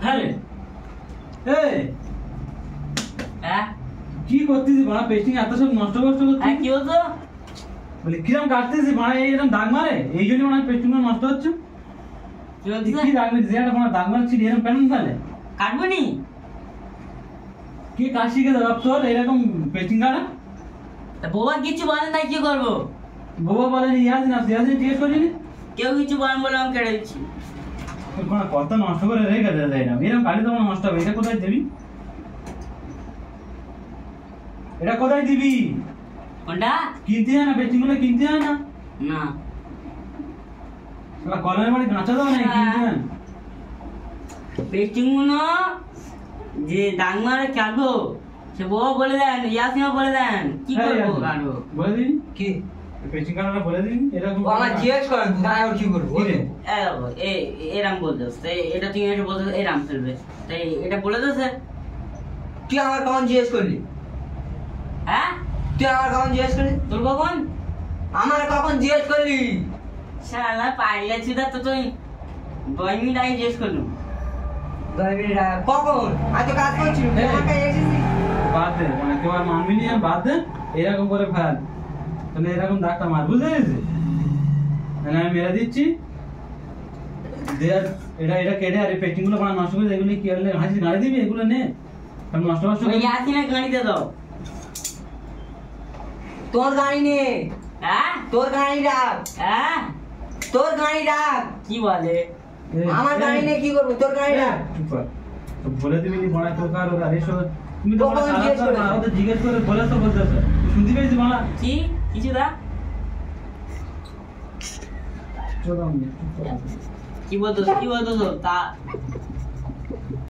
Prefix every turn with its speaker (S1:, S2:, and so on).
S1: হ্যাঁ রে এই
S2: হ্যাঁ
S1: কি করতেছিস বাড়া? পেস্টিং এত সব নষ্ট করতে
S2: হ্যাঁ কি হতো?
S1: বলি কিরম কাটতেছিস বাড়া? এরকম দাগ মারে এই জন্য মনে হয় পেস্টিং নষ্ট হচ্ছে।
S2: কি হচ্ছে?
S1: কি দাগ মেরেছিস? এটা বাড়া দাগ মারছিস এরকম প্যান ফেলে?
S2: কাটবো নি?
S1: কি কাজ শিখে দেব তোর এরকম পেস্টিং কাটা?
S2: তা বাবা কিছু বলেন নাই কি করবো?
S1: বাবা বলে ইয়াসিন আসি ইয়াসিন জিজ্ঞেস করিনি?
S2: কেউ কিছু বলেন বলে আমি কেটে দিচ্ছি।
S1: তোর কোনো কথা নষ্ট করে রেখে দেয় না এরকম কাটি তোমার নষ্ট হবে। এটা কোথায় দিবি? এটা কোথায় দিবি?
S2: কোনটা?
S1: কিনতে হয় না? পেস্টিং গুলো কিনতে হয় না?
S2: না
S1: শালা কলের বাড়ি গাঁচা দাও না কিনতে হয়?
S2: পেস্টিং গুলো যে দাগ মারে কাটবো সে বাবা বলে দেন, ইয়াসিনও বলে দেন কি করবো কাটবো।
S1: বলে দিন
S3: কি
S1: পেস্টিং কাটাটা বলে দিন এরকম।
S3: ও আমার জিজ্ঞেস করেন তাই আর কি করবো?
S1: কি রে?
S2: এরাম বলতেছে এটা তুমি এটা বলতে এরাম ফেলবে তাই এটা বলে দিতেছে।
S3: তুই আমার কখন জিজ্ঞেস করলি?
S2: হ্যাঁ
S3: তুই আমার কখন জিজ্ঞেস করলি?
S2: তোর কখন?
S3: আমার কখন জিজ্ঞেস করলি?
S2: শালা পাইলে ছিল তো তুই 2 মিনিট আগে জিজ্ঞেস করলু।
S3: 2 মিনিট আগে কখন? আজ কাজ করছি
S1: এই।
S3: আমাকে এসেছি।
S1: বাদ দে মানে কেউ আর মানবি নি বাদ দে এরকম করে ফেল তাহলে এরকম দাগটা মার বুঝতে পেরেছিস? তাহলে আমি মেরে দিচ্ছি দে আর এটা এটা কেটে আর এই পেস্টিং গুলো বানা নষ্ট করে এগুলো কি আনলে হাসি গাড়ি দিবি এগুলো নে সব নষ্ট নষ্ট
S2: ওই ইয়াসিনের গাড়িতে দাও।
S3: তোর গাড়ি নে,
S2: হ্যাঁ
S3: তোর গাড়ি রাখ,
S2: হ্যাঁ
S3: তোর গাড়ি রাখ।
S2: কি বলে?
S3: আমার গাড়ি নিয়ে কি করবো? তোর গাড়ি রাখ।
S1: চুপ কর। তো বলে দিবি নি বড়া তোর কার ওরা এসব তুমি তো
S3: তোকে
S1: বড়া
S3: জিজ্ঞেস করে।
S1: আরো তো জিজ্ঞেস করে বলে তো বলতেছ শুনতে পেয়েছি বড়া
S2: কি কিছু দা
S1: চলো আমি
S2: কি বলতো তা